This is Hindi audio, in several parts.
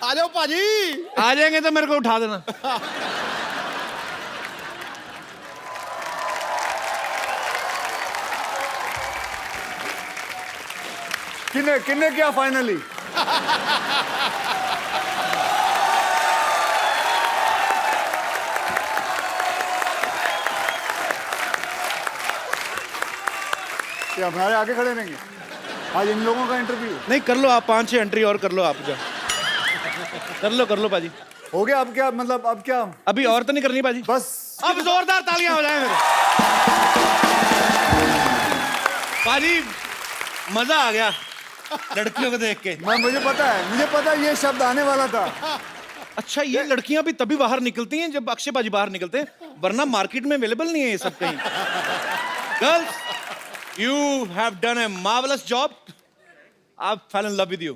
आ जाओ पाजी। आ जाएंगे तो मेरे को उठा देना। किन्ने किन्ने क्या फाइनली? ये हमारे आगे खड़े रहेंगे आज इन लोगों का इंटरव्यू? नहीं कर लो आप, 5-6 एंट्री और कर लो आप। जा कर लो पाजी। हो गया? अब क्या मतलब? अब क्या? अभी और तो नहीं करनी पाजी? बस अब जोरदार तालियां हो जाए मेरे। पाजी मजा आ गया लड़कियों को देख के। मुझे पता है ये शब्द आने वाला था। अच्छा, ये लड़कियां भी तभी बाहर निकलती हैं जब अक्षय पाजी बाहर निकलते हैं, वरना मार्केट में अवेलेबल नहीं है ये सब कहीं। Girls, you have done a marvelous job. I fell in love with you.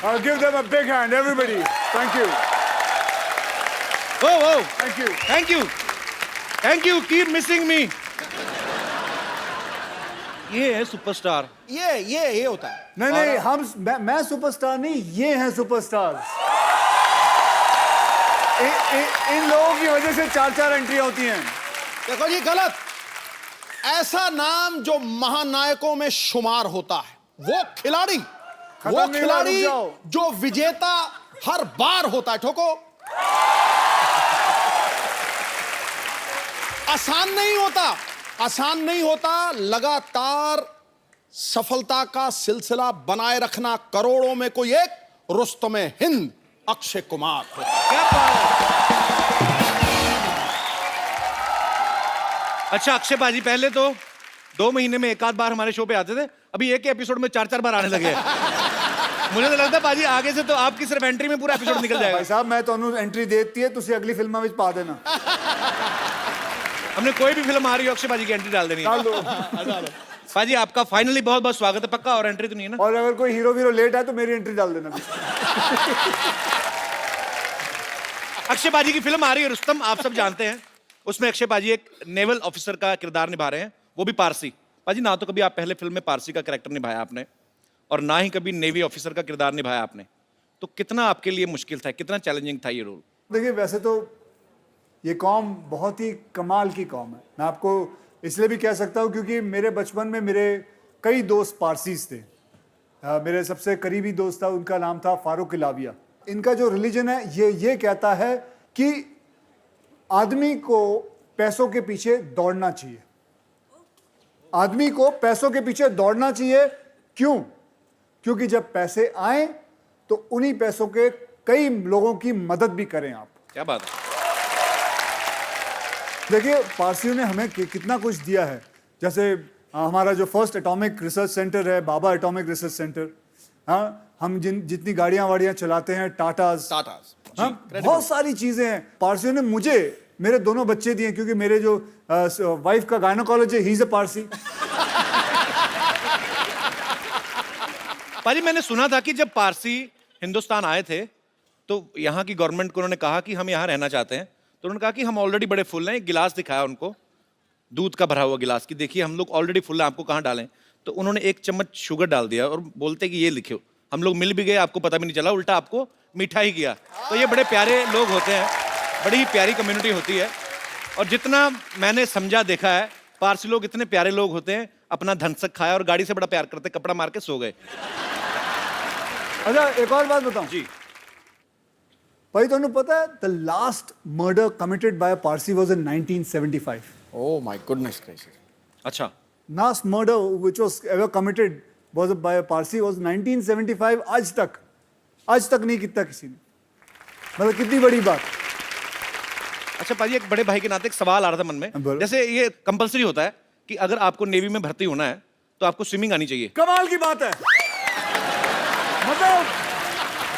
I'll give them a big hand, everybody. Thank you. Oh, Thank you. thank you, thank you. Keep missing me. ये है सुपरस्टार। ये होता है। नहीं, मैं सुपरस्टार नहीं, ये हैं सुपरस्टार। इन लोगों की वजह से 4-4 एंट्री होती हैं। देखो जी, गलत। ऐसा नाम जो महानायकों में शुमार होता है, वो खिलाड़ी जो विजेता हर बार होता है। ठोको। आसान नहीं होता लगातार सफलता का सिलसिला बनाए रखना। करोड़ों में कोई एक रुस्तम हिंद अक्षय कुमार होता। क्या बात है। अच्छा अक्षय पाजी, पहले तो 2 महीने में 1 आध बार हमारे शो पे आते थे, अभी एक एपिसोड में 4-4 बार आने लगे हैं। मुझे तो लगता है पाजी आगे से तो आपकी सिर्फ एंट्री में पूरा एपिसोड निकल जाएगा। भाई साहब, मैं तो एंट्री देती है, तुसी अगली फिल्म में पा देना। हमने कोई भी फिल्म आ रही हो अक्षय पाजी की एंट्री डाल देनी है। पाजी आपका फाइनली बहुत बहुत स्वागत है। पक्का और एंट्री तो नहीं है ना? और अगर कोई हीरो लेट है तो मेरी एंट्री डाल देना। अक्षय पाजी की फिल्म आ रही है रुस्तम, आप सब जानते हैं। उसमें अक्षय पाजी एक नेवल ऑफिसर का किरदार निभा रहे हैं, वो भी पारसी। पाजी ना तो कभी आप पहले फिल्म में पारसी का कैरेक्टर निभाया आपने, और ना ही कभी नेवी ऑफिसर का किरदार निभाया आपने, तो कितना आपके लिए मुश्किल था, कितना चैलेंजिंग था ये रोल? देखिए, वैसे तो ये कौम बहुत ही कमाल की कौम है। मैं आपको इसलिए भी कह सकता हूँ क्योंकि मेरे बचपन में मेरे कई दोस्त पारसीज थे। मेरे सबसे करीबी दोस्त था, उनका नाम था फारूक इलाविया। इनका जो रिलीजन है ये कहता है कि आदमी को पैसों के पीछे दौड़ना चाहिए। आदमी को पैसों के पीछे दौड़ना चाहिए। क्यों? क्योंकि जब पैसे आए तो उन्हीं पैसों के कई लोगों की मदद भी करें आप। क्या बात है। देखिए, पारसियों ने हमें कितना कुछ दिया है। जैसे हमारा जो फर्स्ट एटॉमिक रिसर्च सेंटर है, बाबा एटॉमिक रिसर्च सेंटर। हाँ, हम जितनी गाड़ियाँ चलाते हैं, टाटास, हाँ, बहुत सारी चीजें हैं। पारसियों ने मुझे मेरे दोनों बच्चे दिए, क्योंकि मेरे जो वाइफ का gynaecology, he is a Parsi. पाजी मैंने सुना था कि जब पारसी हिंदुस्तान आए थे तो यहाँ की गवर्नमेंट को उन्होंने कहा कि हम यहाँ रहना चाहते हैं, तो उन्होंने कहा कि हम ऑलरेडी बड़े फुल हैं। एक गिलास दिखाया उनको, दूध का भरा हुआ गिलास, की देखिए हम लोग ऑलरेडी फुल हैं, आपको कहाँ डालें? तो उन्होंने 1 चम्मच शुगर डाल दिया और बोलते कि ये लिखो। हम लोग मिल भी गए, आपको पता भी नहीं चला, उल्टा आपको मीठा ही किया। तो ये बड़े प्यारे लोग होते हैं, बड़ी ही प्यारी कम्युनिटी होती है। और जितना मैंने समझा देखा है, पारसी लोग इतने प्यारे लोग होते हैं, अपना धनसक खाया और गाड़ी से बड़ा प्यार करते, कपड़ा मार के सो गए। अच्छा, एक और बात बताऊं जी भाई, तुम्हें पता है the last murder committed by a Parsi was in 1975। Oh my goodness gracious. अच्छा, last murder which was ever committed was by a Parsi was 1975। आज तक नहीं कितना किसी ने, मतलब कितनी बड़ी बात। अच्छा पाजी, एक बड़े भाई के नाते एक सवाल आ रहा था मन में। जैसे ये कंपलसरी होता है कि अगर आपको नेवी में भर्ती होना है तो आपको स्विमिंग आनी चाहिए। कमाल की बात है, मतलब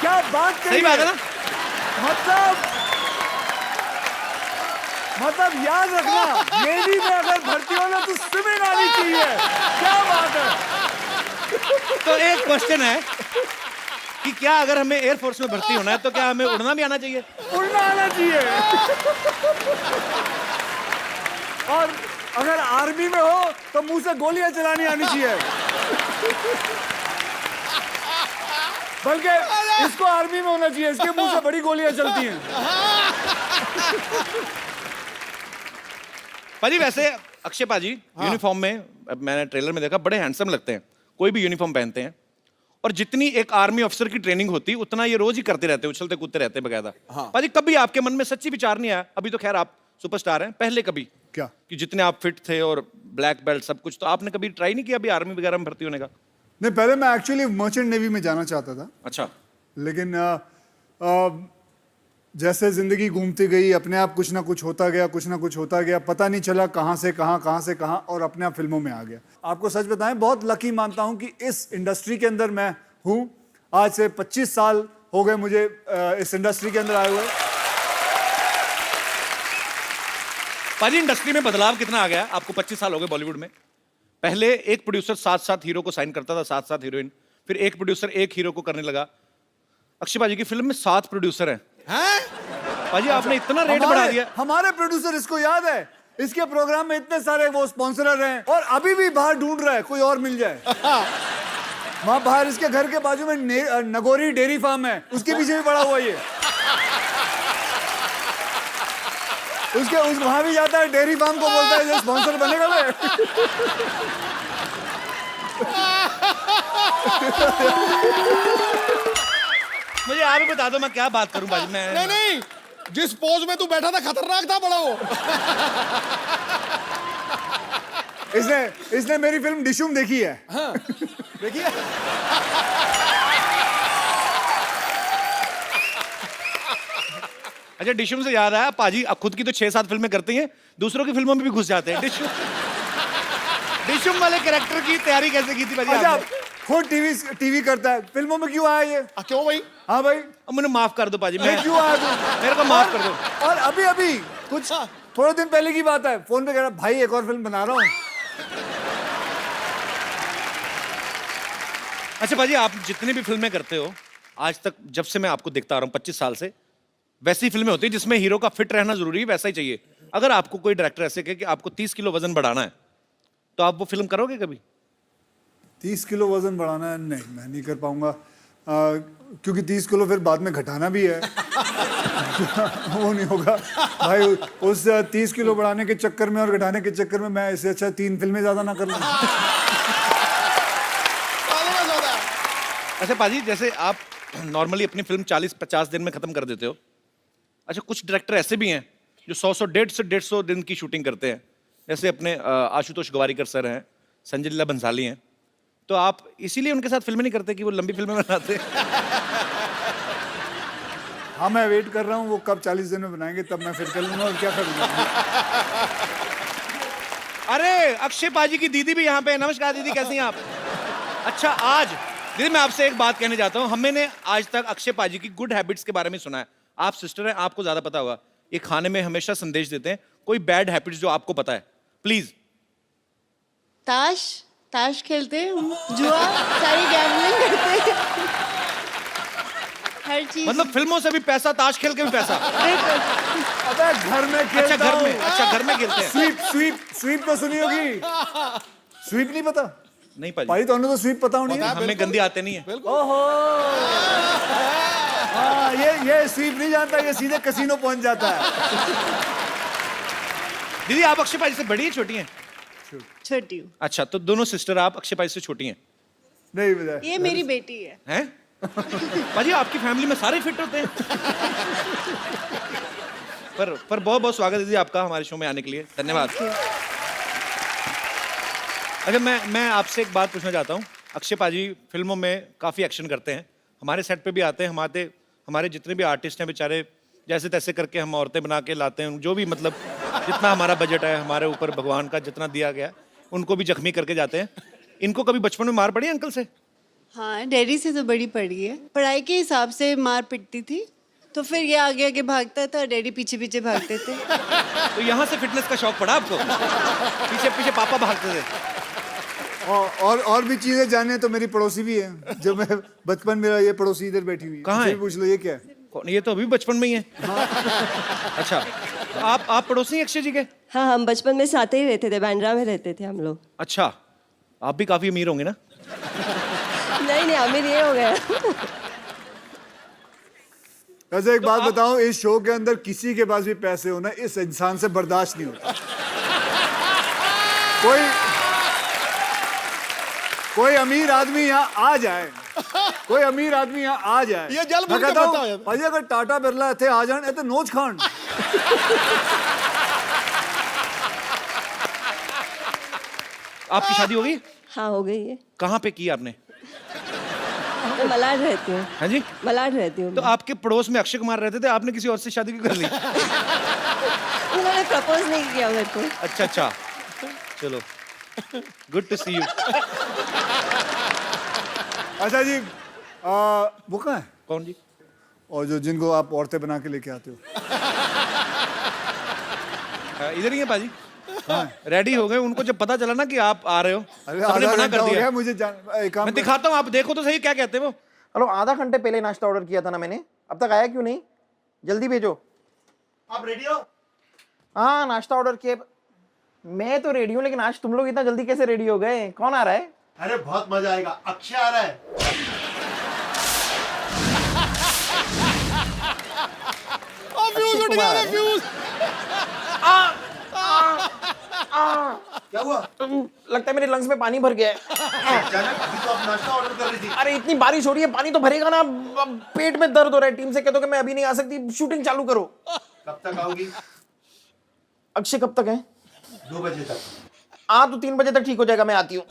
क्या बात कही। सही बात है ना? मतलब याद रखना, नेवी में अगर भर्ती होना तो स्विमिंग आनी चाहिए। क्या बात है। तो एक क्वेश्चन है कि क्या अगर हमें एयरफोर्स में भर्ती होना है तो क्या हमें उड़ना भी आना चाहिए? उड़ना आना चाहिए। और अगर आर्मी में हो तो मुंह से गोलियां चलानी आनी चाहिए। बल्कि इसको आर्मी में होना चाहिए, इसके मुंह से बड़ी गोलियां चलती हैं। पाजी वैसे अक्षय पाजी यूनिफॉर्म में, अब मैंने ट्रेलर में देखा, बड़े हैंडसम लगते हैं, कोई भी यूनिफॉर्म पहनते हैं। और जितनी एक आर्मी ऑफिसर की ट्रेनिंग होती उतना ये रोज ही करते रहते, उछलते कूदते रहते बकायदा। पाजी कभी आपके मन में सच्ची विचार नहीं आया, अभी तो खैर आप सुपरस्टार हैं, पहले कभी क्या कि जितने आप फिट थे और ब्लैक बेल्ट सब कुछ, तो आपने कभी ट्राई नहीं किया अभी आर्मी वगैरह में भर्ती होने का? नहीं, पहले मैं एक्चुअली मर्चेंट नेवी में जाना चाहता था, अच्छा। लेकिन जैसे जिंदगी घूमती गई, अपने आप कुछ ना कुछ होता गया, कुछ ना कुछ होता गया, पता नहीं चला कहाँ से कहाँ, और अपने आप फिल्मों में आ गया। आपको सच बताएं, बहुत लकी मानता हूँ कि इस इंडस्ट्री के अंदर मैं हूँ। आज से 25 साल हो गए मुझे इस इंडस्ट्री के अंदर आए हुए। पाजी इंडस्ट्री में बदलाव कितना आ गया? आपको 25 साल हो गए बॉलीवुड में। पहले एक प्रोड्यूसर 7-7 हीरो को साइन करता था, 7-7 हीरोइन, फिर एक प्रोड्यूसर एक हीरो को करने लगा। अक्षय पाजी की फिल्म में 7 प्रोड्यूसर हैं। पाजी आपने इतना रेट बढ़ा दिया। हमारे प्रोड्यूसर, इसको याद है, इसके प्रोग्राम में इतने सारे वो स्पॉन्सरर हैं, और अभी भी बाहर ढूंढ रहा है कोई और मिल जाए। वहां बाहर इसके घर के बाजू में नगोरी डेयरी फार्म है, उसके पीछे भी पड़ा हुआ ये। वहां भी जाता है, डेयरी फार्म को बोलता है ये स्पॉन्सर बनेगा मैं। मुझे आप ही बता दो मैं क्या बात करूं पाजी। मैं नहीं, जिस पोज में तू बैठा था खतरनाक था बड़ा वो। इसने मेरी फिल्म डिशुम देखी है। हाँ, देखिए। अच्छा, डिशुम से याद आया, पाजी अब खुद की तो 6-7 फिल्में करते हैं, दूसरों की फिल्मों में भी घुस जाते हैं। डिशुम वाले कैरेक्टर की तैयारी कैसे की थी पाजी? अच्छा, खुद टीवी करता है, फिल्मों में क्यों आया ये? क्यों भाई? हाँ भाई, अब मुझे माफ कर दो पाजी, मैं क्यों आया तू? मेरे को माफ कर दो। और अभी कुछ थोड़े दिन पहले की बात है, फोन पे कह रहा भाई एक और फिल्म बना रहा हूँ। अच्छा पाजी, आप जितनी भी फिल्में करते हो आज तक, जब से मैं आपको देखता आ रहा हूँ 25 साल से, वैसी फिल्में होती है जिसमें हीरो का फिट रहना जरूरी है, वैसा ही चाहिए। अगर आपको कोई डायरेक्टर ऐसे कहे कि आपको 30 किलो वजन बढ़ाना है, तो आप वो फिल्म करोगे कभी? 30 किलो वजन बढ़ाना है? नहीं, मैं नहीं कर पाऊंगा, क्योंकि 30 किलो फिर बाद में घटाना भी है। वो नहीं होगा भाई, उस 30 किलो बढ़ाने के चक्कर में और घटाने के चक्कर में मैं इससे अच्छा 3 फिल्में ज्यादा ना कर लूं। अच्छा पाजी, जैसे आप नॉर्मली अपनी फिल्म 40-50 दिन में खत्म कर देते हो। अच्छा, कुछ डायरेक्टर ऐसे भी हैं जो 100-100, 150 दिन की शूटिंग करते हैं, जैसे अपने आशुतोष गवारीकर सर हैं, संजय लीला बंसाली हैं। तो आप इसीलिए उनके साथ फिल्में नहीं करते कि वो लंबी फिल्में बनाते हैं? हाँ, मैं वेट कर रहा हूँ, वो कब 40 दिन में बनाएंगे, तब मैं फिर कर लूंगा, और क्या करूंगा। अरे अक्षय पाजी की दीदी भी यहाँ पे। नमस्कार दीदी, कैसी हैं आप? अच्छा, आज दीदी मैं आपसे एक बात कहने जाता हूँ। हमने आज तक अक्षय पाजी की गुड हैबिट्स के बारे में सुना है, आप सिस्टर हैं, आपको ज्यादा पता होगा। ये खाने में हमेशा संदेश देते हैं, कोई बैड हैबिट्स जो आपको पता है, प्लीज। ताश खेलते हैं, जुआ, सारी गैम्बलिंग करते हैं, हर चीज। मतलब फिल्मों से भी पैसा, ताश खेल के भी पैसा? अबे घर में खेलता अच्छा, घर हूँ। में, अच्छा घर में खेलते हैं। स्वीप तो सुनी होगी। स्वीप नहीं पता? नहीं पाजी, भाई तो तो स्वीप पता होनी है। हमें गंदी आते नहीं है। ओहो, हाँ, ये स्वीप नहीं जानता, ये सीधे कसीनो पहुंच जाता है। दीदी आप अक्षय पाजी से बड़ी है छोटी हैं? छोटी हूँ। अच्छा, तो दोनों सिस्टर आप अक्षय पाजी से छोटी हैं? नहीं बता। ये मेरी बेटी है। हैं? पाजी आपकी फैमिली में सारे फिट होते हैं। पर बहुत बहुत स्वागत है दीदी आपका हमारे शो में आने के लिए, धन्यवाद। अच्छा, मैं आपसे एक बात पूछना चाहता हूँ। अक्षय पाजी फिल्मों में काफी एक्शन करते हैं, हमारे सेट पे भी आते हैं, हमारे जितने भी आर्टिस्ट हैं बेचारे जैसे तैसे करके हम औरतें बना के लाते हैं, जो भी मतलब जितना हमारा बजट है, हमारे ऊपर भगवान का जितना दिया गया, उनको भी जख्मी करके जाते हैं। इनको कभी बचपन में मार पड़ी अंकल से? हाँ, डैडी से तो बड़ी पड़ी है। पढ़ाई के हिसाब से मार पिटती थी, तो फिर ये आगे आगे भागता था, डैडी पीछे पीछे भागते थे। तो यहाँ से फिटनेस का शौक पड़ा आपको? पीछे पीछे पापा भागते थे। और भी चीजें जाने तो मेरी पड़ोसी भी है, जो मैं बचपन मेरा ये पड़ोसी इधर बैठी हुई है। कहाँ है? पूछ लो, ये क्या है? ये तो अभी बचपन में ही है। अच्छा, तो आप पड़ोसी हैं अक्षय जी के? हाँ, हम बचपन में साथ ही रहते थे, बांद्रा में रहते थे हम लोग। अच्छा, आप भी काफी अमीर होंगे ना? नहीं, अमीर ये हो गया। वैसे एक बात बताऊं, इस शो के अंदर किसी के पास भी पैसे होना इस इंसान से बर्दाश्त नहीं होता। कोई अमीर आदमी यहाँ आ जाए, कोई अमीर आदमी यहाँ आ जाए, ये जल मैं भून के कहता हूं, बता है। भाई अगर टाटा बिरला इतने आ जाए तो नोच खान। आपकी शादी हो गई? हाँ हो गई है। कहाँ पे की आपने? मैं मलाड रहती हूँ। हाँ जी। मलाड रहती हूँ। तो आपके पड़ोस में अक्षय कुमार रहते थे, आपने किसी और से शादी क्यों कर ली? उन्होंने प्रपोज नहीं किया मेरे को। अच्छा अच्छा, चलो, गुड टू सी यू। अच्छा जी, वो कहाँ है? कौन जी? और जो जिनको आप औरतें बना के लेके आते हो? इधर ही है पाजी। रेडी हो गए, उनको जब पता चला ना कि आप आ रहे हो, अरे सबने आधा मना घंटा कर हो दिया। गया मुझे एक काम मैं दिखाता हूँ, आप देखो तो सही क्या कहते हैं वो। हेलो, आधा घंटे पहले नाश्ता ऑर्डर किया था ना मैंने, अब तक आया क्यों नहीं? जल्दी भेजो। आप रेडी हो? हाँ, नाश्ता ऑर्डर किया। मैं तो रेडी हूँ, लेकिन आज तुम लोग इतना जल्दी कैसे रेडी हो गए? कौन आ रहा है? अरे बहुत मजा आएगा, अक्षय आ रहा है। फ्यूज उठ गया, अरे फ्यूज। क्या हुआ? लगता है मेरे लंग्स में पानी भर गया है। अचानक अभी तो आप नाश्ता ऑर्डर कर रही थी। अरे इतनी बारिश हो रही है, पानी तो भरेगा ना। अब पेट में दर्द हो रहा है। टीम से कह दो कि मैं अभी नहीं आ सकती, शूटिंग चालू करो। कब तक आओगी? अक्षय कब तक है? 2 बजे तक। हाँ तो 3 बजे तक ठीक हो जाएगा, मैं आती हूँ।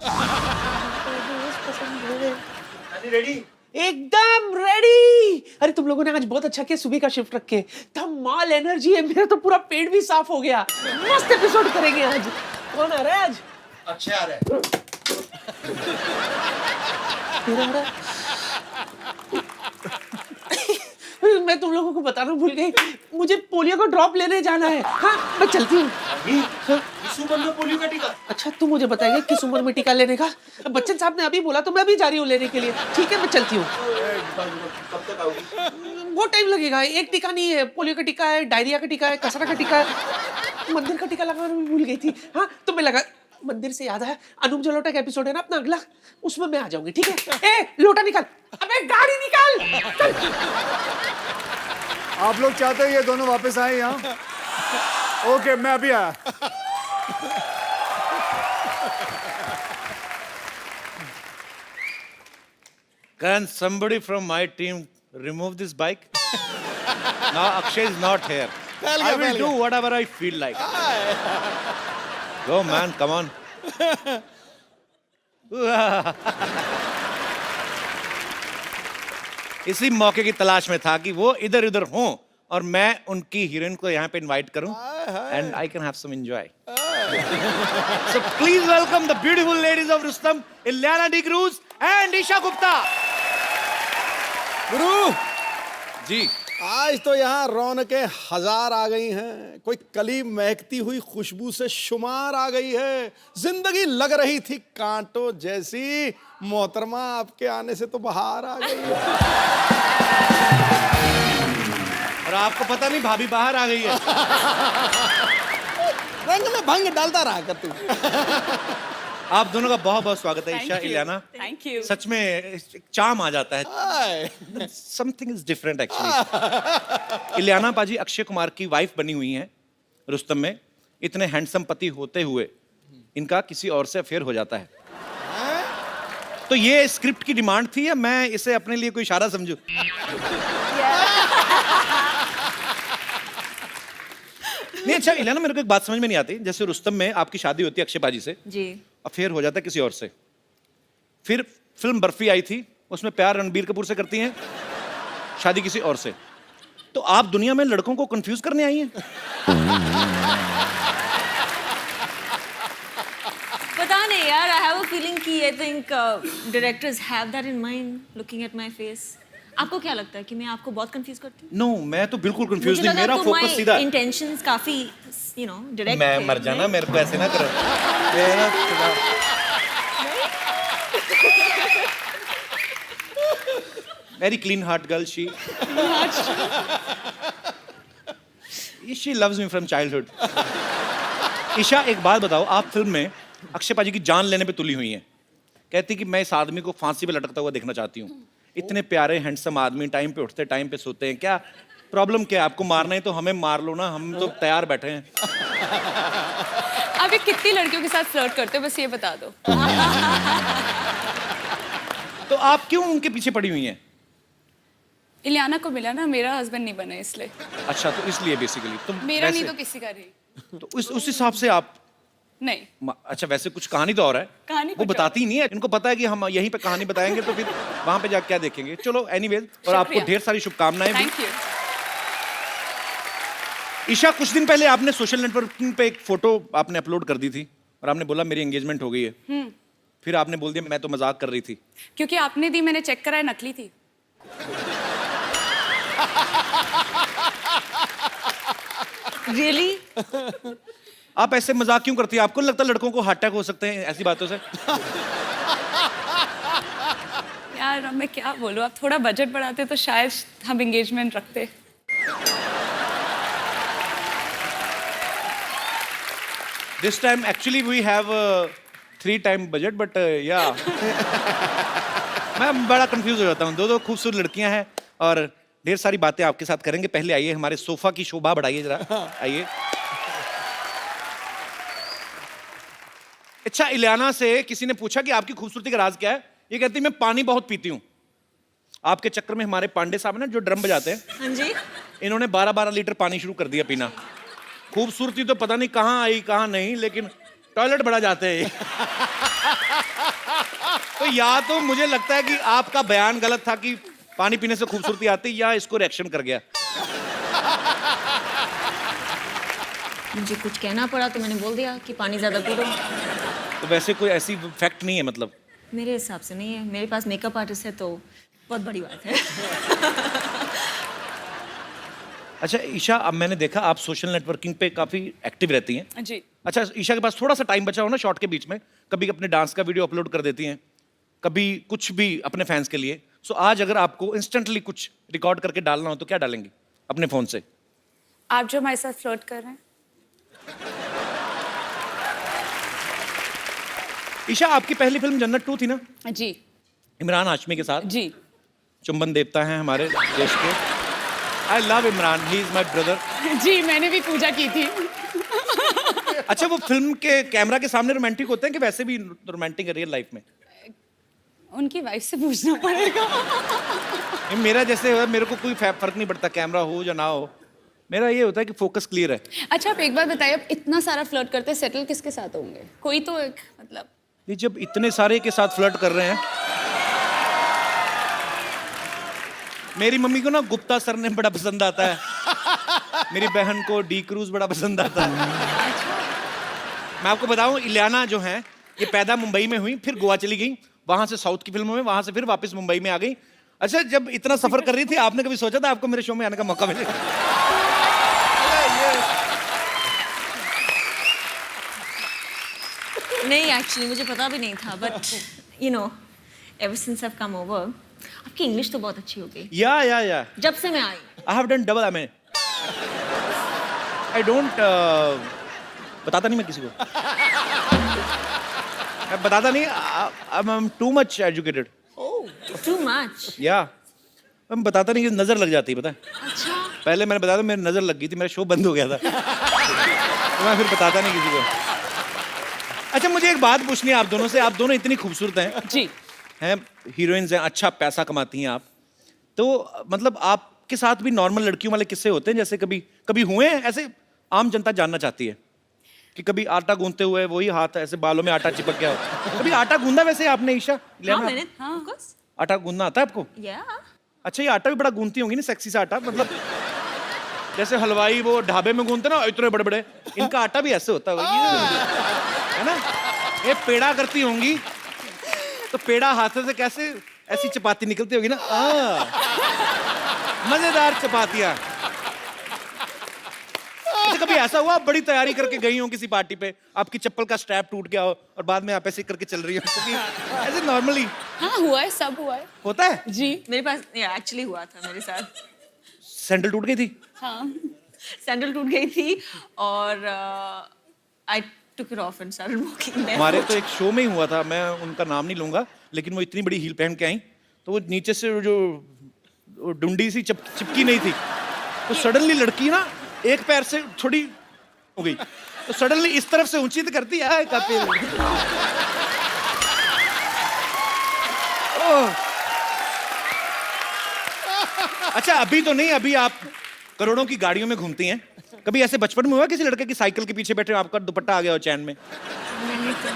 रेडी? एकदम रेडी। अरे तुम लोगों ने आज बहुत अच्छा किया, सुबह का शिफ्ट रख के। धमाल एनर्जी है, मेरा तो पूरा पेट भी साफ हो गया। मस्त एपिसोड करेंगे आज। कौन आ रहा है आज? अक्षय आ रहा है। तेरा आ रहा है? मैं तुम लोगों को बताना भूल गई, मुझे पोलियो का ड्रॉप लेने जाना है। हाँ मैं चलती हूँ। इस उम्र में पोलियो का टीका? अच्छा तू मुझे बताएगा किस उम्र में टीका लेने का? बच्चन साहब ने अभी बोला तो मैं अभी जा रही हूँ लेने के लिए। ठीक है मैं चलती हूँ। कब तक आओगी? बहुत टाइम लगेगा। एक टीका नहीं है, पोलियो का टीका है, डायरिया का टीका है, कसरा का टीका है, मंदिर का टीका लगाना भी भूल गई थी। हाँ तो मैं लगा, मंदिर से याद है, अनूप जलोटा का एपिसोड है ना अपना अगला, उसमें मैं आ जाऊंगी। ठीक है? ए लोटा निकाल, अबे गाड़ी निकाल। चल। आप लोग चाहते हो ये दोनों वापस आए यहाँ? ओके मैं अभी आया। Can somebody from my team remove this bike? Now Akshay is not here. I will do whatever I feel like. Go man, come on. इसी मौके की तलाश में था कि वो इधर उधर हों और मैं उनकी हीरोइन को यहाँ पे इनवाइट करूं and I can have some enjoy. So please welcome the beautiful ladies of Rustom, Ilyana D'Cruz and Isha Gupta. गुरु जी, आज तो यहाँ रौनकें हजार आ गई हैं, कोई कली महकती हुई खुशबू से शुमार आ गई है। जिंदगी लग रही थी कांटों जैसी, मोहतरमा आपके आने से तो बाहर आ गई है। और आपको पता नहीं भाभी बाहर आ गई है। रंग में भंग डालता रहा कर तू। आप दोनों का बहुत बहुत स्वागत है ईशा, इलियाना। Thank you. सच में एक चाम आ जाता है। Hi. Something is different actually. Ileana पाजी अक्षय कुमार की वाइफ बनी हुई हैं रुस्तम में। इतने हैंडसम पति होते हुए इनका किसी और से अफेयर हो जाता है। तो ये स्क्रिप्ट की डिमांड थी या मैं इसे अपने लिए कोई इशारा समझूं? नहीं अच्छा इलियाना, मेरे को एक बात समझ में नहीं आती। जैसे रुस्तम में आपकी शादी होती है अक्षय पाजी से, जी। अफेयर हो जाता है किसी और से। फिर फिल्म बर्फी आई थी, उसमें प्यार रणबीर कपूर से करती हैं, शादी किसी और से। तो आप दुनिया में लड़कों को कंफ्यूज करने आई हैं? पता नहीं यार, आई हैव अ फीलिंग कि I think directors have that in mind looking at my face. आपको क्या लगता है कि मैं आपको बहुत कंफ्यूज करती हूँ? नो, मैं तो बिल्कुल कंफ्यूज नहीं, मेरा फोकस सीधा। इंटेंशंस काफी यू नो डायरेक्ट। मैं मर जाना, मेरे को ऐसे ना करो। मेरा very clean heart girl she. She loves me from childhood. Isha एक बात बताओ, आप फिल्म में अक्षय पाजी की जान लेने पे तुली हुई हैं। कहती कि मैं इस आदमी को फांसी पे लटकता हुआ देखना चाहती हूँ। इतने प्यारे हैंडसम आदमी, टाइम पे उठते टाइम पे सोते हैं, क्या प्रॉब्लम क्या है? आपको मारना है तो हमें मार लो ना, हम तो तैयार बैठे हैं। आप ये कितनी लड़कियों के साथ फ्लर्ट करते हो, बस ये बता दो। तो आप क्यों उनके पीछे पड़ी हुई हैं? इलियाना को मिला ना, मेरा हस्बैंड नहीं बना इसलिए। अच्छा, तो इसलिए बेसिकली तुम मेरा नहीं वैसे- तो किसी का नहीं। तो उस हिसाब से आप नहीं, अच्छा, वैसे कुछ कहानी तो और है, कहानी वो कुछ बताती ही नहीं है। इनको पता है कि हम यहीं पे कहानी बताएंगे तो फिर वहां पे जाके क्या देखेंगे। चलो एनीवेज, और आपको शुक्रिया। ढेर सारी शुभकामनाएं भी। Thank you. ईशा, कुछ दिन पहले आपने सोशल नेटवर्किंग पे एक फोटो आपने अपलोड कर दी थी और आपने बोला मेरी एंगेजमेंट हो गई है। फिर आपने बोल दिया मैं तो मजाक कर रही थी। क्योंकि आपने दी, मैंने चेक कराया, नकली थी। रियली? आप ऐसे मजाक क्यों करती है? आपको नहीं लगता लड़कों को हार्ट अटैक हो सकते हैं ऐसी बातों से? यार अब मैं क्या बोलूँ, आप थोड़ा बजट बढ़ाते तो शायद हम एंगेजमेंट रखते। This time actually we have 3 times budget, but yeah. मैं बड़ा कंफ्यूज हो जाता हूँ। दो खूबसूरत लड़कियां हैं और ढेर सारी बातें आपके साथ करेंगे। पहले आइए, हमारे सोफा की शोभा बढ़ाइए जरा, आइए। अच्छा, इलियाना से किसी ने पूछा कि आपकी खूबसूरती का राज क्या है? ये कहती मैं पानी बहुत पीती हूँ। आपके चक्कर में हमारे पांडे साहब ना जो ड्रम बजाते हैं, हाँ जी। इन्होंने 12-12 लीटर पानी शुरू कर दिया पीना। खूबसूरती तो पता नहीं कहाँ आई कहाँ नहीं, लेकिन टॉयलेट बड़ा जाते हैं। तो या तो मुझे लगता है कि आपका बयान गलत था कि पानी पीने से खूबसूरती आती, या इसको रिएक्शन कर गया। मुझे कुछ कहना पड़ा तो मैंने बोल दिया कि पानी ज्यादा पी लो। तो वैसे कोई ऐसी फैक्ट नहीं है मतलब? मेरे हिसाब से नहीं है, मेरे पास मेकअप आर्टिस्ट है तो बहुत बड़ी बात है। अच्छा ईशा, अब मैंने देखा आप सोशल नेटवर्किंग पे काफी एक्टिव रहती हैं। जी। अच्छा, ईशा के पास थोड़ा सा टाइम बचा हो ना शॉर्ट के बीच में, कभी अपने डांस का वीडियो अपलोड कर देती हैं, कभी कुछ भी अपने फैंस के लिए। सो आज अगर आपको इंस्टेंटली कुछ रिकॉर्ड करके डालना हो तो क्या डालेंगे अपने फोन से? आप जो हमारे साथ फ्लर्ट कर रहे हैं। ईशा, आपकी पहली फिल्म जन्नत 2 थी ना, जी। इमरान हाशमी के साथ? जी। चुंबन देवता हैं हमारे देश के। I love Imran, he is my brother. जी, मैंने भी पूजा की थी। अच्छा, वो फिल्म के कैमरा के सामने रोमांटिक होते हैं कि वैसे भी रोमांटिक है रियल लाइफ में? उनकी वाइफ से पूछना पड़ेगा। ये मेरा जैसे है, मेरे को कोई फर्क नहीं पड़ता कैमरा हो या ना हो, मेरा ये होता है कि फोकस क्लियर है। अच्छा, आप एक बात बताइए, अब इतना सारा फ्लर्ट करते हैं, सेटल किसके साथ होंगे? कोई तो एक, मतलब ये जब इतने सारे के साथ फ्लर्ट कर रहे हैं। मेरी मम्मी को ना गुप्ता सर ने बड़ा पसंद आता है, मेरी बहन को डी क्रूज बड़ा पसंद आता है। मैं आपको बताऊं, इलियाना जो है ये पैदा मुंबई में हुई, फिर गोवा चली गई, वहां से साउथ की फिल्मों में, वहां से फिर वापस मुंबई में आ गई। अच्छा, जब इतना सफर कर रही थी, आपने कभी सोचा था आपको मेरे शो में आने का मौका मिलेगा? नहीं, एक्चुअली मुझे पता भी नहीं था, but you know ever since I have come over, आपकी इंग्लिश तो बहुत अच्छी हो गई। या जब से मैं आई। I have done double MA. I don't बताता नहीं मैं किसी को। मैं बताता नहीं, I am too much educated. Too much? या मैं बताता नहीं कि नजर लग जाती है, पता है? अच्छा। पहले मैंने बताया था, मेरी नजर लग गई थी, मेरा शो बंद हो गया था। तो मैं फिर बताता नहीं किसी को। अच्छा, मुझे एक बात पूछनी है आप दोनों से। आप दोनों इतनी खूबसूरत हैं जी, हैं, हीरोइंस हैं, अच्छा पैसा कमाती हैं आप, तो मतलब आपके साथ भी नॉर्मल लड़कियों वाले किस्से होते हैं? जैसे कभी कभी हुए हैं ऐसे? आम जनता जानना चाहती है कि कभी आटा गूंथते हुए वही हाथ ऐसे बालों में आटा चिपक गया हो। कभी आटा गूंदा वैसे आपने ईशा? हाँ, मैंने of course। आटा गूंदना आता है आपको? या। अच्छा, ये आटा भी बड़ा गूंथती होंगी ना, सेक्सी सा आटा, मतलब जैसे हलवाई वो ढाबे में गूंथते ना इतने बड़े बड़े, इनका आटा भी ऐसे होता है ना? ये पेड़ा करती होंगी, तो पेड़ा हाथ से कैसे ऐसी चपाती निकलती होगी ना, मजेदार चपातियां। अच्छा, कभी ऐसा हुआ आप बड़ी तैयारी करके गई हो किसी पार्टी पे, आपकी चप्पल का स्ट्रैप टूट गया हो और बाद में आप ऐसे करके चल रही हो, क्योंकि ऐसे नॉर्मली हाँ हुआ है, सब हुआ है। होता है? जी। मेरे पास एक्चुअली हुआ था मेरे साथ। सैंडल टूट गई थी? हाँ, सैंडल टूट गई थी और I took it off and started walking. हमारे तो एक शो में ही हुआ था, मैं उनका नाम नहीं लूंगा, लेकिन वो इतनी बड़ी हील पहन के आई, तो वो नीचे से जो डुंडी सी चिपकी नहीं थी, तो सडनली लड़की ना एक पैर से थोड़ी हो गई, तो सडनली इस तरफ से ऊंची तो करती है कपिल। अच्छा अभी तो नहीं, अभी आप करोड़ों की गाड़ियों में घूमती हैं। कभी ऐसे बचपन में हुआ किसी लड़के की साइकिल के पीछे बैठे हो, आपका दुपट्टा आ गया हो चैन में? नहीं तो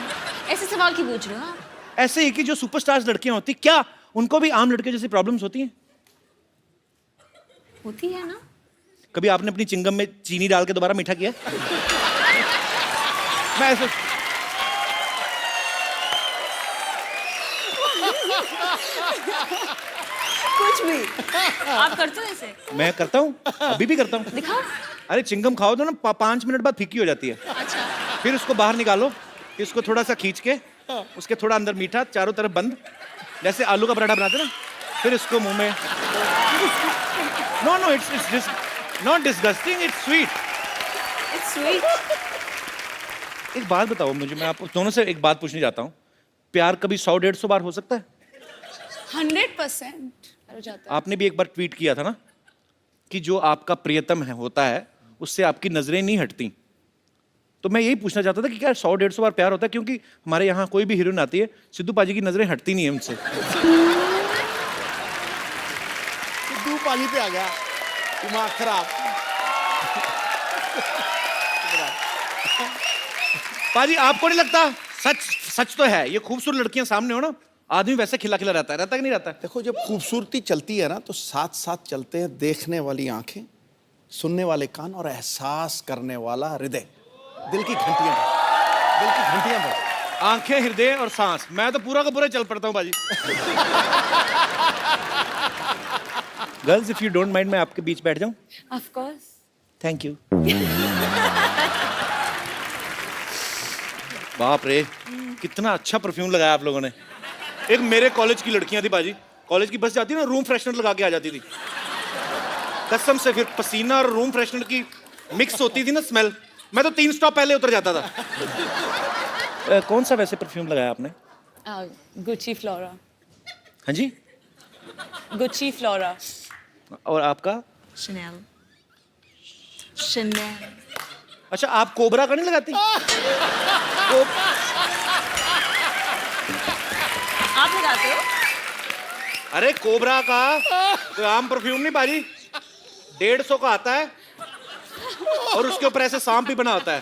ऐसे सवाल क्यों पूछ रहे हो आप? ऐसे ही कि जो सुपरस्टार्स लड़कियां होती, क्या उनको भी आम लड़के जैसी प्रॉब्लम्स होती हैं? होती है ना। कभी आपने अपनी चिंगम में चीनी डाल के दोबारा मीठा किया? मैं ऐसे कुछ भी आप करते हो ऐसे? मैं करता हूँ, अभी भी करता हूँ। दिखाओ। अरे चिंगम खाओ तो ना 5 मिनट बाद फीकी हो जाती है। अच्छा। फिर उसको बाहर निकालो, फिर उसको थोड़ा सा खींच के, उसके थोड़ा अंदर मीठा, चारों तरफ बंद, जैसे आलू का पराठा बनाते ना, फिर इसको मुंह में। No no, it's not disgusting, it's sweet. It's sweet. एक बात बताओ मुझे, मैं आप दोनों से एक बात पूछने जाता हूँ, प्यार कभी 100-150 बार हो सकता है? 100% हो जाता है। आपने भी एक बार ट्वीट किया था ना कि जो आपका प्रियतम है होता है उससे आपकी नजरें नहीं हटती। तो मैं यही पूछना चाहता था कि क्या 100-150 बार प्यार होता है? क्योंकि हमारे यहाँ कोई भी हीरोइन आती है, सिद्धू पाजी की नजरें हटती नहीं है उनसे। सिद्धू पाजी पे आ गया, दिमाग खराब। पाजी आपको नहीं लगता? सच तो है, ये खूबसूरत लड़कियां सामने हो ना, आदमी वैसे खिला खिला रहता है कि नहीं रहता है? देखो जब खूबसूरती चलती है ना तो साथ साथ चलते हैं देखने वाली आंखें, सुनने वाले कान और एहसास करने वाला हृदय। दिल की घंटियां बज। आंखें, हृदय और सांस, मैं तो पूरा का पूरा चल पड़ता हूँ बाजी। Girls if you don't mind मैं आपके बीच बैठ जाऊं? Of course. Thank you. बाप रे, कितना अच्छा परफ्यूम लगाया आप लोगों ने। एक मेरे कॉलेज की लड़कियां थी बाजी, कॉलेज की बस जाती ना, रूम फ्रेशनर लगा के आ जाती थी कसम से। फिर पसीना और रूम फ्रेशनर की मिक्स होती थी ना स्मेल, मैं तो 3 स्टॉप पहले उतर जाता था। कौन सा वैसे परफ्यूम लगाया आपने? Gucci Flora. हाँ जी? Gucci Flora. और आपका? शनेल। शनेल। अच्छा आप कोबरा का नहीं लगाती? आप लगाते हो? अरे कोबरा का तो आम परफ्यूम नहीं बाजी, 150 का आता है और उसके ऊपर ऐसे सांप भी बना होता है।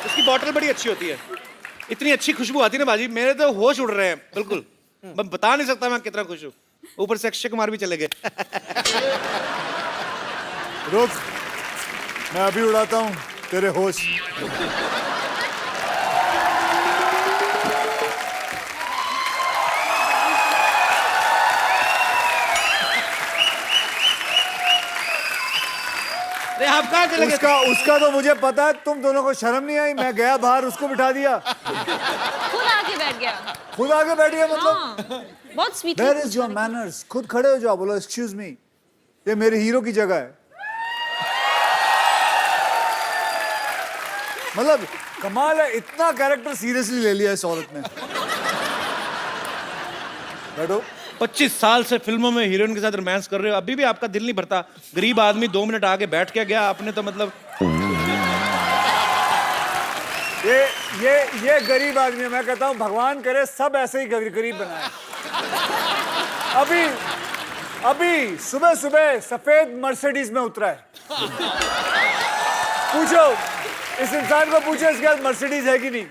उसकी बॉटल बड़ी अच्छी होती है, इतनी अच्छी खुशबू आती है ना बाजी, मेरे तो होश उड़ रहे हैं बिल्कुल। मैं बता नहीं सकता मैं कितना खुश हूँ। ऊपर से अक्षय कुमार भी चले गए। रुक, मैं अभी उड़ाता हूँ तेरे होश। अरे आप कहाँ चले गए? उसका तो मुझे पता है, तुम दोनों को शर्म नहीं आई? मैं गया बाहर, उसको बिठा दिया, खुद आके बैठ गया। खुद आगे बैठ गया। मतलब हाँ, बहुत sweet. Where is your manners? खुद खड़े हो जाओ, बोलो एक्सक्यूज मी, ये मेरे हीरो की जगह है। मतलब कमाल है, इतना कैरेक्टर सीरियसली ले लिया इस औरत ने। बैठो। 25 साल से फिल्मों में हीरोइन के साथ रोमांस कर रहे हो, अभी भी आपका दिल नहीं भरता? गरीब आदमी 2 मिनट आगे बैठ के गया, आपने तो मतलब। ये गरीब आदमी है। मैं कहता हूँ भगवान करे सब ऐसे ही गरीब बनाए। अभी सुबह सुबह सफेद मर्सिडीज में उतरा है। पूछो इस इंसान को, पूछो इसके पास मर्सिडीज है कि नहीं।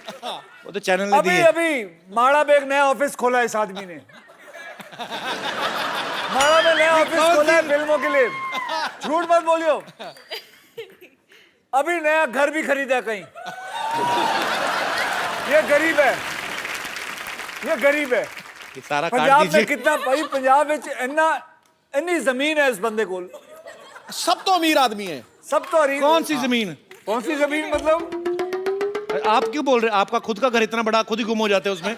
वो तो चैनल ने दी है। अभी माड़ा में एक नया ऑफिस खोला है इस आदमी ने। माड़ा में नया ऑफिस खोला है फिल्मों के लिए, झूठ मत बोलियो। अभी नया घर भी खरीदा कहीं। ये गरीब है, ये गरीब है। ये सारा काट पंजाब में दीजिए। कितना भाई, पंजाब में इतनी जमीन है इस बंदे को। सब तो अमीर आदमी है। सब तो कौन सी जमीन? कौन सी जमीन मतलब? आप क्यों बोल रहे हैं? आपका खुद का घर इतना बड़ा, खुद ही गुम हो जाते हैं उसमें।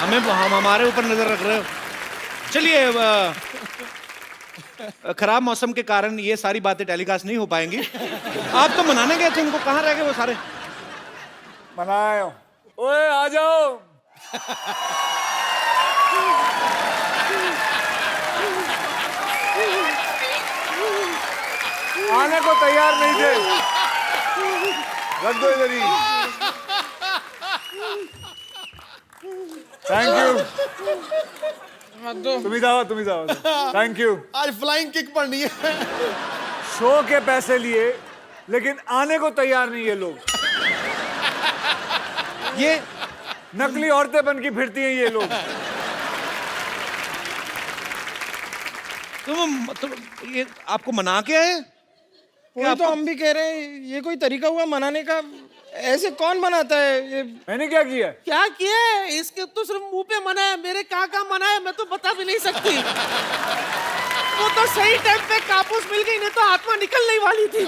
हम हमारे ऊपर नजर रख रहे हो। चलिए, खराब मौसम के कारण ये सारी बातें टेलीकास्ट नहीं हो पाएंगी। आप तो मनाने गए थे उनको, कहाँ रह गए वो सारे? मनाओ। ओए आ जाओ। आने को तैयार नहीं थे। रख दो इधर ही। Thank you. तुम्ही जाओ। Thank you. आज फ्लाइंग किक पड़नी है। शो के पैसे लिए लेकिन आने को तैयार नहीं ये लोग। ये नकली औरतें बन के फिरती हैं ये लोग। तुम ये आपको मना के आए? वही तो हम भी कह रहे हैं, ये कोई तरीका हुआ मनाने का? ऐसे कौन मनाता है ये? मैंने क्या किया? क्या किया है? इसके तो सिर्फ मुंह पे मना है, मेरे कहाँ मना है मैं तो बता भी नहीं सकती। वो तो सही टाइम पे कापूस मिल गई, नहीं तो आत्मा निकल नहीं वाली थी।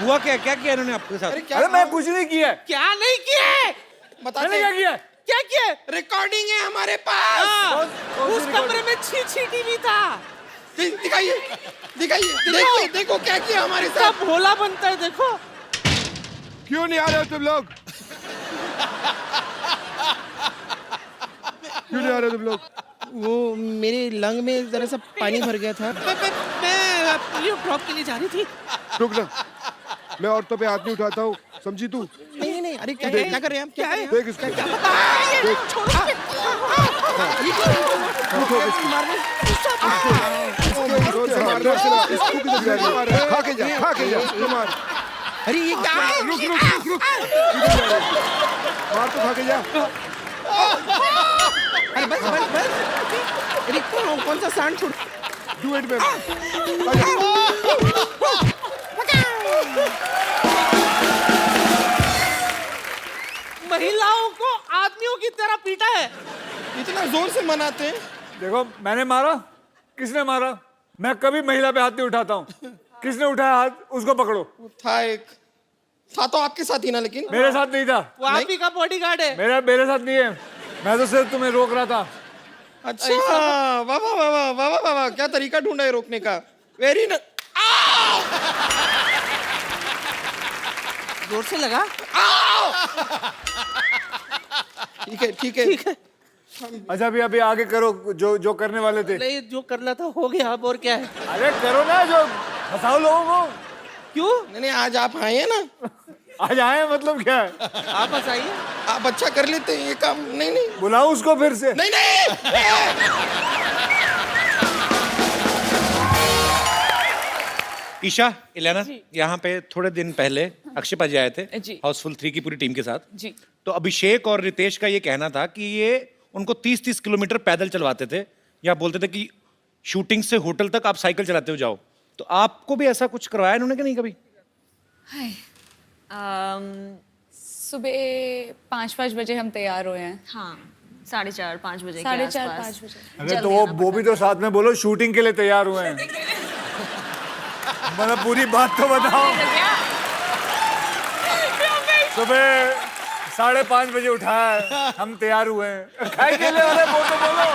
हुआ क्या किया इन्होंने आपके साथ? अरे मैं कुछ नहीं किया। क्या नहीं किया है? मैंने क्या किया? क्या किया? रिकॉर्डिंग है हमारे पास। उस कमरे में छी टीवी था। दिखाइए देखो क्या किया हमारे साथ। सब भोला बनता है देखो। क्यों नहीं आ रहे हो तुम लोग? क्यों नहीं आ रहे हो तुम लोग? वो मेरे लंग में जरा सा पानी भर गया था। मैं पोलियो ड्रॉप के लिए जा रही थी। रुक ना, मैं औरतों पे हाथ नहीं उठाता हूँ, समझी तू? नहीं, अरे क्या कर रहे हैं हम? क्या है? देख इसको। खा के जा मार। अरे ये क्या है? रुक मार तो खा के जा। अरे बस। अरे कौन सा सांड छोड़? Do it man. महिलाओं को आदमियों की तरह पीटा है। इतना जोर से मनाते हैं। देखो मैंने मारा? किसने मारा? मैं कभी महिला पे हाथ नहीं उठाता हूँ। किसने उठाया हाथ उसको पकड़ो। था तो आपके साथ ही ना, लेकिन मेरे साथ नहीं था। वो आप ही का बॉडीगार्ड है। मेरे साथ नहीं है। मैं तो सिर्फ तुम्हें रोक रहा था। अच्छा वाह, क्या तरीका ढूंढा है रोकने का। वेरी न जोर से लगा। ठीक है। अच्छा अभी आगे करो जो करने वाले थे। नहीं, जो करना था हो गया, अब और क्या है? अरे करो ना, जो फंसाओ लोगों को। क्यों? नहीं, आज आप आए हैं ना। आज आए मतलब क्या है? आप बताइए। आप अच्छा कर लेते हैं ये काम। नहीं बुलाओ उसको फिर से। नहीं। ईशा, इलियाना, यहाँ पे थोड़े दिन पहले अक्षय पाजी आए थे जी। हाउसफुल 3 की पूरी टीम के साथ। जी। तो अभिषेक और रितेश का ये कहना था कि ये उनको 30-30 किलोमीटर पैदल चलवाते थे, या बोलते थे कि शूटिंग से होटल तक आप साइकिल चलाते हो जाओ। तो आपको भी ऐसा कुछ करवाया इन्होंने कि नहीं कभी? सुबह 5 बजे हम तैयार हुए हैं। हाँ, 4:30-5 बजे के 4:30-5 आसपास। बजे। अरे तो वो भी तो साथ में बोलो शूटिंग के लिए तैयार हुए हैं। मतलब पूरी बात तो बताओ। सुबह 5:30 बजे उठाया, हम तैयार हुए हैं। खाए के लिए अरे वो तो बोलो।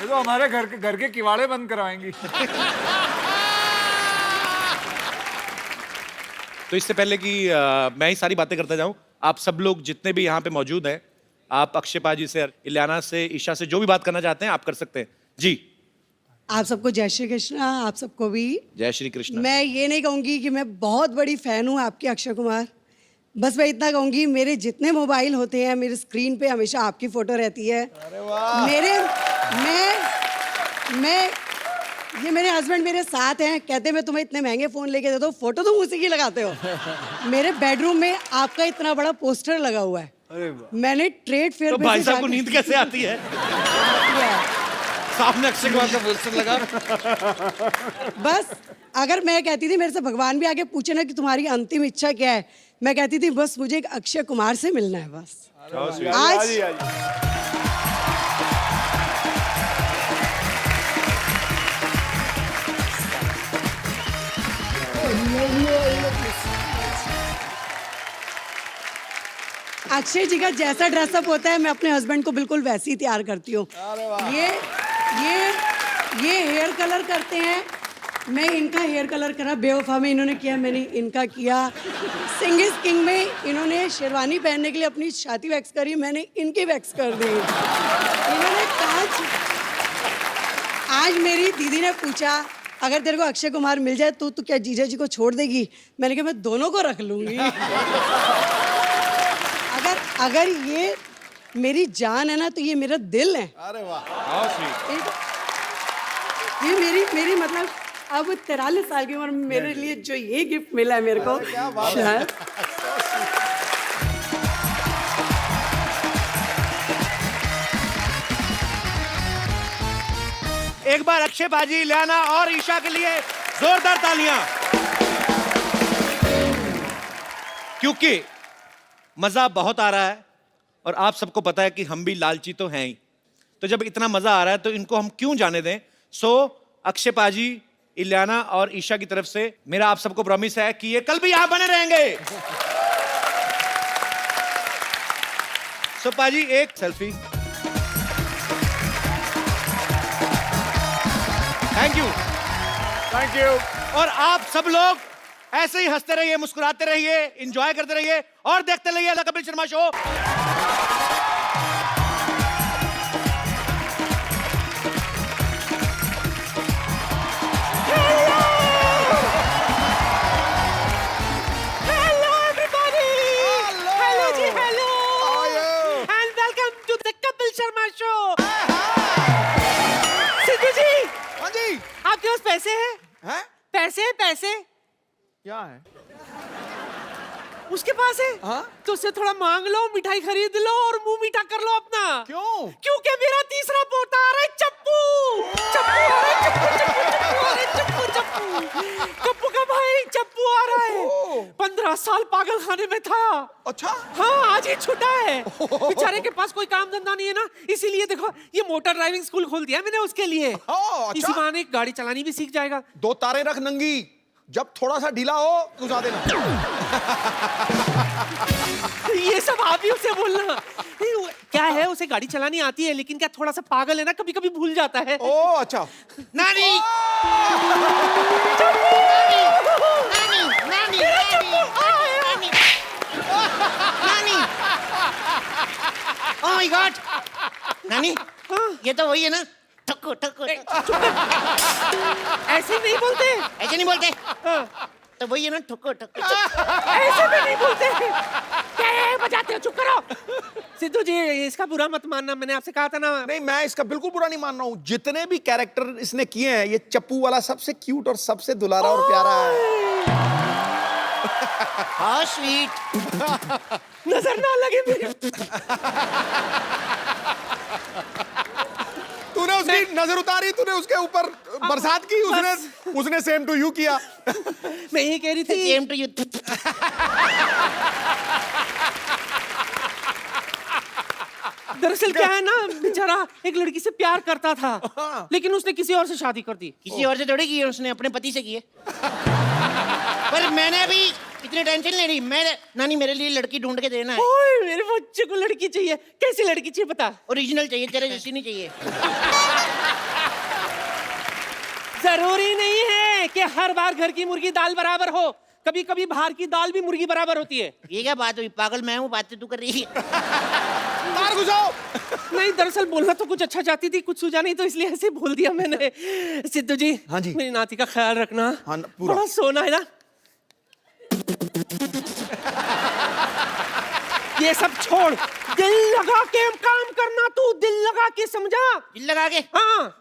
ये तो हमारे घर के किवाड़े बंद करवाएंगी। तो इससे पहले कि मैं ही सारी बातें करता जाऊं, आप सब लोग जितने भी यहाँ पे मौजूद हैं, आप अक्षय पाजी से, इलियाना से, ईशा से जो भी बात करना चाहते हैं आप कर सकते हैं जी। आप सबको जय श्री कृष्ण। आप सबको भी जय श्री कृष्ण। मैं ये नहीं कहूँगी कि मैं बहुत बड़ी फ़ैन हूँ आपके अक्षय कुमार। बस मैं इतना कहूँगी, मेरे जितने मोबाइल होते हैं मेरे स्क्रीन पे हमेशा आपकी फ़ोटो रहती है। अरे वाह। मेरे हस्बैंड मेरे साथ हैं, कहते हैं मैं तुम्हें इतने महंगे फ़ोन लेके देता हूँ, फ़ोटो तुम उसी की लगाते हो। मेरे बेडरूम में आपका इतना बड़ा पोस्टर लगा हुआ है। मैंने ट्रेड फेयर तो भाई साहब को नींद कैसे आती है? सामने अक्षय कुमार का पोस्टर लगा। बस अगर मैं कहती थी, मेरे से भगवान भी आके पूछे ना कि तुम्हारी अंतिम इच्छा क्या है, मैं कहती थी बस मुझे एक अक्षय कुमार से मिलना है बस। आज अक्षय जी का जैसा ड्रेसअप होता है मैं अपने हस्बैंड को बिल्कुल वैसे ही तैयार करती हूँ। ये हेयर कलर करते हैं, मैं इनका हेयर कलर करा, बेवफा में इन्होंने किया, मैंने इनका किया। सिंग इज किंग में इन्होंने शेरवानी पहनने के लिए अपनी छाती वैक्स करी, मैंने इनकी वैक्स कर दी। इन्होंने आज मेरी दीदी ने पूछा अगर तेरे को अक्षय कुमार मिल जाए तो तू क्या जीजा जी को छोड़ देगी? मैंने कहा मैं दोनों को रख लूंगी। अगर ये मेरी जान है ना तो ये मेरा दिल है। अरे वाह, ये मेरी मतलब अब 43 साल की उम्र में मेरे लिए जो ये गिफ्ट मिला है मेरे को, शायद एक बार अक्षय बाजी, इलियाना और ईशा के लिए जोरदार तालियां, क्योंकि मजा बहुत आ रहा है और आप सबको पता है कि हम भी लालची तो हैं ही। तो जब इतना मजा आ रहा है तो इनको हम क्यों जाने दें। सो अक्षय पाजी, इलियाना और ईशा की तरफ से मेरा आप सबको प्रॉमिस है कि ये कल भी यहां बने रहेंगे। सो पाजी, एक selfie. Thank you, thank you. और आप सब लोग ऐसे ही हंसते रहिए, मुस्कुराते रहिए, एंजॉय करते रहिए और देखते रहिए the Kapil Sharma show. Hello everybody! Hello जी, hello! How are you? And welcome to the Kapil Sharma Show! Sidhu ji, हाँ जी। आपके पास पैसे हैं? हैं? पैसे पैसे क्या है? उसके पास है? हाँ? तो उससे थोड़ा मांग लो, मिठाई खरीद लो और मुंह मीठा कर लो अपना। क्यों? क्योंकि मेरा तीसरा पोता आ रहा है, चप्पू। चप्पू आ रहा है, चप्पू आ रहा है, चप्पू कप्पू का भाई चप्पू आ रहा है। 15 साल पागल खाने में था। अच्छा। हाँ, आज ही छुटा है। बेचारे के पास कोई काम धंधा नहीं है ना, इसीलिए देखो ये मोटर ड्राइविंग स्कूल खोल दिया मैंने उसके लिए। अच्छा। इसी बहाने गाड़ी चलानी भी सीख जाएगा। 2 तारे रख नंगी, जब थोड़ा सा ढीला हो घुसा देना। ये सब आप ही उसे बोलना। क्या है, उसे गाड़ी चलानी आती है लेकिन क्या थोड़ा सा पागल है ना, कभी कभी भूल जाता है। ओ अच्छा। नानी, ओह माय गॉड, नानी, ये तो वही है ना, ठक्कू ठक्कू। ऐसे नहीं बोलते, ऐसे नहीं बोलते, तो वही है ना, ठक्कू ठक्कू। ऐसे भी नहीं बोलते। क्या है, बजाते हो, चुप करो। सिद्धू जी, इसका बुरा मत मानना, मैंने आपसे कहा था ना। नहीं, मैं इसका बिल्कुल बुरा नहीं मान रहा हूँ। जितने भी कैरेक्टर इसने किए हैं, ये चप्पू वाला सबसे क्यूट और सबसे दुलारा और प्यारा है। How sweet. नजर ना लगे मेरे। तूने उसकी नजर उतारी, तूने उसके ऊपर बरसात की, उसने सेम टू यू किया। मैं ये कह रही थी, सेम टू यू। दरअसल क्या है ना, बेचारा एक लड़की से प्यार करता था लेकिन उसने किसी और से शादी कर दी। किसी और से थोड़ी की है, उसने अपने पति से की है। पर मैंने अभी इतनी टेंशन ले रही, मैं नानी मेरे लिए लड़की ढूंढ के देना है। ओए, मेरे बच्चे को लड़की चाहिए। कैसी लड़की चाहिए बता? ओरिजिनल चाहिए, तेरे जैसी नहीं चाहिए। जरूरी नहीं है कि हर बार घर की मुर्गी दाल बराबर हो, कभी कभी बाहर की दाल भी मुर्गी बराबर होती है। ये क्या बात हुई, पागल मैं हूँ, बातें तू कर रही है। तार घुसाओ। नहीं, दरअसल बोलना तो कुछ अच्छा चाहती थी, कुछ सूझा नहीं तो इसलिए ऐसे बोल दिया मैंने। सिद्धू जी, हाँ जी, मेरी नाती का ख्याल रखना। हाँ, पूरा। बड़ा सोना है ना। ये सब छोड़, दिल लगा के काम करना, तू दिल लगा के, समझा? दिल लगा के? हाँ।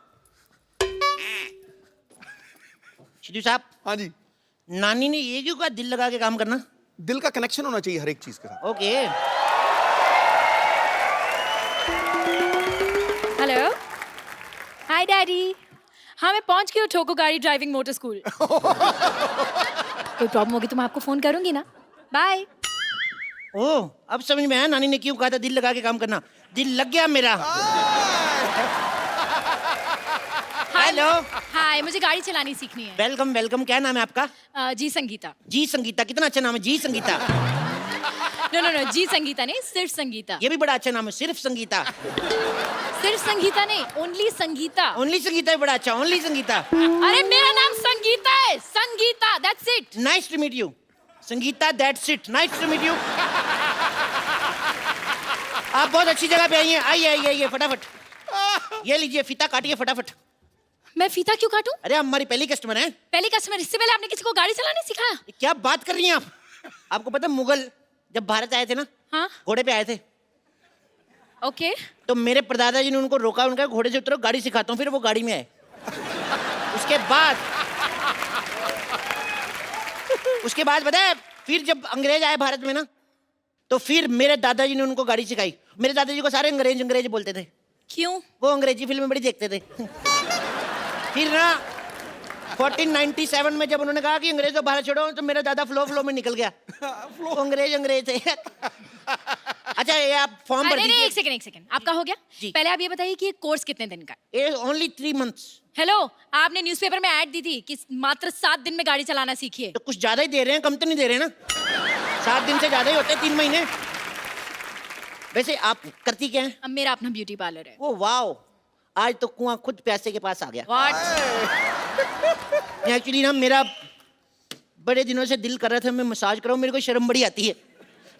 सिद्धू साहब। हाँ जी। नानी ने ये क्यों कहा दिल लगा के काम करना? दिल का कनेक्शन होना चाहिए हर एक चीज के साथ। ओके। हेलो, हाय डैडी। हाँ, मैं पहुंच गई हूँ ठोको गाड़ी ड्राइविंग मोटर स्कूल। कोई प्रॉब्लम होगी तो मैं आपको फोन करूंगी ना। बाय। ओह, अब समझ में आया नानी ने क्यों कहा था दिल लगा के काम करना। दिल लग गया मेरा। हेलो। हाय, मुझे गाड़ी चलानी सीखनी है। Welcome welcome. क्या नाम है आपका? जी संगीता। जी संगीता, कितना अच्छा नाम है, जी संगीता। नो नो नो, जी संगीता नहीं, सिर्फ संगीता। ये भी बड़ा अच्छा नाम है, सिर्फ संगीता। सिर्फ संगीता नहीं, ओनली संगीता। ओनली संगीता भी बड़ा अच्छा, ओनली संगीता। अरे मेरा नाम संगीता है, Sangeeta, that's it. Nice to meet you Sangeeta, that's it, nice to meet you. आप बहुत अच्छी जगह पे आई हैं। आइए आइए आइए फटाफट। ये लीजिए, फीता काटिए फटाफट। मैं फीता क्यों काटूं? अरे हमारी पहली कस्टमर है। पहली कस्टमर, इससे पहले आपने किसी को गाड़ी चलाने सिखाया? क्या बात कर रही हैं आप? आपको पता है मुगल जब भारत आए थे ना, हाँ घोड़े पे आए थे, ओके। तो मेरे परदादा जी ने उनको रोका, उनका घोड़े से उतरो, गाड़ी सिखाता हूँ, फिर वो गाड़ी में आए। उसके बाद पता है, फिर जब अंग्रेज आए भारत में ना, तो फिर मेरे दादाजी ने उनको गाड़ी सिखाई। मेरे दादाजी को सारे अंग्रेज अंग्रेज बोलते थे। क्यों? वो अंग्रेजी फिल्में बड़ी देखते थे। फिर ना 1497 में जब उन्होंने कहा कि अंग्रेजों भारत छोड़ो, तो मेरा दादा फ्लो में निकल गया। वो अंग्रेज थे। अच्छा ये आप फॉर्म भर नहीं, दीजिए। एक सेकंड, आपका हो गया? जी। पहले आप ये बताइए कि ये कोर्स कितने दिन का है? ये ओनली 3 months। हेलो, आपने न्यूज़पेपर में ऐड दी थी कि मात्र 7 दिन में गाड़ी चलाना सीखिए। तो कुछ ज्यादा ही दे रहे हैं, कम तो नहीं दे रहे ना। 7 दिन से ज्यादा ही होते हैं, 3 महीने। वैसे आप करती क्या हैं? अब मेरा अपना ब्यूटी पार्लर है। ओ वाओ, आज तो कुआं खुद प्यासे के पास आ गया। व्हाट? एक्चुअली ना मेरा बड़े दिनों से दिल कर रहा था मैं मसाज कराऊं, मेरे को शर्म बड़ी आती है,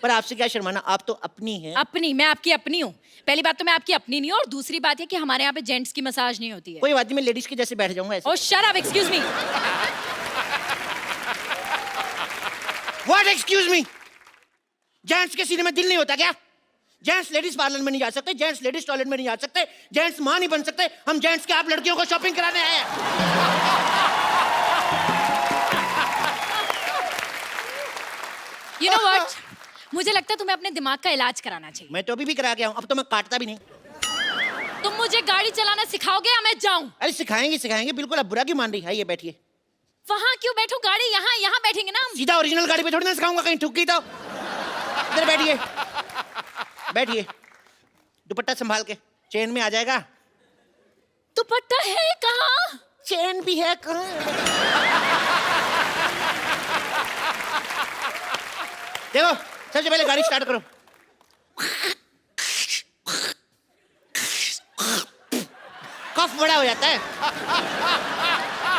पर आपसे क्या शर्माना, आप तो अपनी हैं। अपनी? मैं आपकी अपनी हूँ? पहली बात तो मैं आपकी अपनी नहीं हूँ, और दूसरी बात है कि हमारे यहाँ पे जेंट्स की मसाज नहीं होती है। कोई बात नहीं, मैं लेडीज के जैसे बैठ जाऊंगा ऐसे। Oh shut up, excuse me. What excuse me? Gents के सीने में दिल नहीं होता क्या? जेंट्स लेडीज पार्लर में नहीं जा सकते, जेंट्स लेडीज टॉयलेट में नहीं जा सकते, जेंट्स मां नहीं बन सकते। हम जेंट्स के आप लड़कियों को शॉपिंग कराने आए हैं। यू नो व्हाट, मुझे लगता है तुम्हें अपने दिमाग का इलाज कराना चाहिए। मैं तो अभी भी करा के आऊं, अब तो मैं काटता भी नहीं। तुम मुझे गाड़ी चलाना सिखाओगे या मैं जाऊं? अरे सिखाएंगे सिखाएंगे, बिल्कुल। अब बुरा क्यों मान रही है? ये बैठिए। वहां क्यों बैठो? गाड़ी यहाँ यहाँ बैठेंगे ना हम। सीधा ओरिजिनल गाड़ी पे थोड़ी ना सिखाऊंगा, कहीं ठुक गई तो। इधर बैठिए, बैठिए। दुपट्टा संभाल के, चेन में आ जाएगा। दुपट्टा है कहाँ? चेन भी है कहाँ? देखो, सबसे पहले गाड़ी स्टार्ट करो। कफ बड़ा हो जाता है।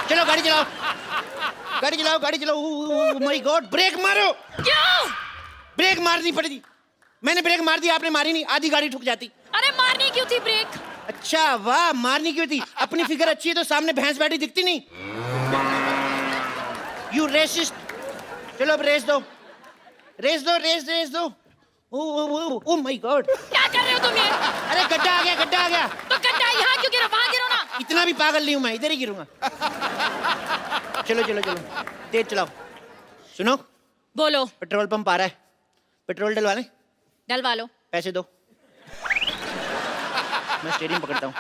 चलो गाड़ी चलाओ, गाड़ी चलाओ, गाड़ी चलाओ। माय गॉड, ब्रेक मारो। क्यों? ब्रेक मारनी पड़ेगी। मैंने ब्रेक मार दी, आपने मारी नहीं, आधी गाड़ी ठुक जाती। अरे मारनी क्यों थी ब्रेक? अच्छा वाह, मारनी क्यों थी? अपनी फिगर अच्छी है तो सामने भैंस बैठी दिखती नहीं। You racist. चलो अब रेस दो, रेस दो, रेस दो। ओ माय गॉड, क्या कर रहे हो तुम ये? अरे गड्ढा आ गया, गड्ढा आ गया। तो गड्ढा यहाँ क्यों गिरो? वहां गिरो ना। इतना भी पागल नहीं हूं मैं, इधर ही गिरूंगा। चलो चलो चलो, तेज चलाओ। सुनो, बोलो। पेट्रोल पंप आ रहा है, पेट्रोल डलवा लें? डलवा लो। पैसे दो। मैं स्टीयरिंग पकड़ता हूँ।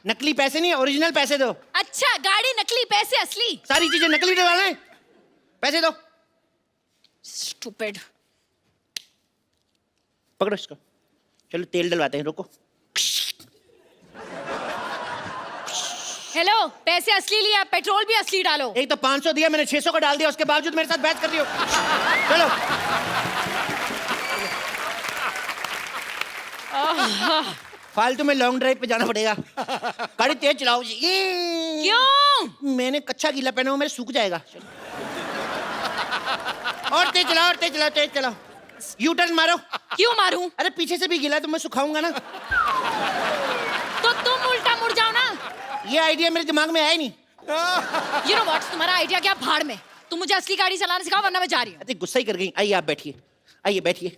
नकली पैसे नहीं, ओरिजिनल पैसे दो। अच्छा, गाड़ी नकली, पैसे असली। सारी चीजें नकली डलवा लें, पैसे दो। स्टूपिड। पकड़ो इसको। चलो तेल डलवाते हैं, रुको। हेलो, पैसे असली लिया, पेट्रोल भी असली डालो। एक तो 500 दिया मैंने, 600 का डाल दिया, उसके बावजूद मेरे साथ बहस कर रही हो। चलो। फालतू में लॉन्ग ड्राइव पे जाना पड़ेगा। गाड़ी तेज चलाओ जी। क्यों? मैंने कच्चा गीला पहना हुआ, मेरे सूख जाएगा। और तेज चलाओ, और तेज चलाओ, तेज चलाओ। यू टर्न मारो। क्यों मारूं? अरे पीछे से भी गीला है तो मैं सुखाऊंगा ना। तो तुम उल्टा मुड़ जाओ ना। ये आइडिया मेरे दिमाग में आया नहीं। यू नो व्हाट, तुम्हारा आइडिया क्या भाड़ में। तुम मुझे असली गाड़ी चलाना सिखाओ, वरना मैं जा रही हूँ। अरे गुस्सा ही कर गई। आइए आप बैठिए, आइए बैठिए।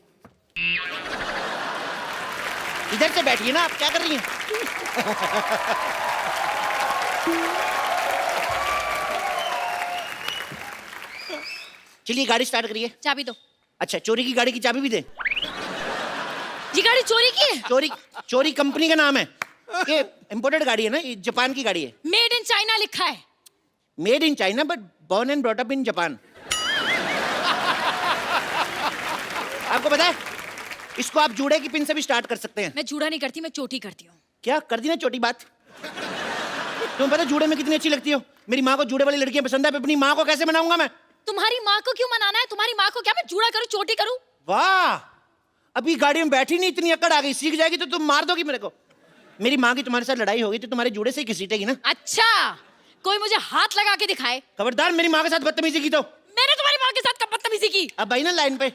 इधर से बैठिए ना, आप क्या कर रही हैं? चलिए गाड़ी स्टार्ट करिए। चाबी दो। अच्छा, चोरी की गाड़ी की चाबी भी दे? ये गाड़ी चोरी की है? चोरी, चोरी कंपनी का नाम है। ये इंपोर्टेड गाड़ी है ना, ये जापान की गाड़ी है। मेड इन चाइना लिखा है। Made in China but born and brought up in Japan. आपको पता है, इसको आप जूड़े की पिन से भी स्टार्ट कर सकते हैं। मैं जूड़ा नहीं करती, मैं चोटी करती हूँ। क्या कर दी ना छोटी बात। तुम्हें पता जूड़े में कितनी अच्छी लगती हो? मेरी माँ को जूड़े वाली लड़कियां पसंद है, अपनी माँ को कैसे मनाऊंगा मैं? तुम्हारी माँ को क्यों मनाना है? तुम्हारी माँ को क्या मैं जूड़ा करूँ, चोटी करूँ? वाह, अभी गाड़ी में बैठी नहीं, इतनी अकड़ आ गई। सीख जाएगी तो तुम मार दोगी मेरे को। मेरी माँ की तुम्हारे साथ लड़ाई होगी तो तुम्हारे जूड़े से ही घसीटेगी ना। अच्छा, कोई मुझे हाथ लगा के दिखाए। खबरदार मेरी माँ के साथ बदतमीजी की तो। मैंने तुम्हारी माँ के साथ कब बदतमीजी की? अब आई ना लाइन पे।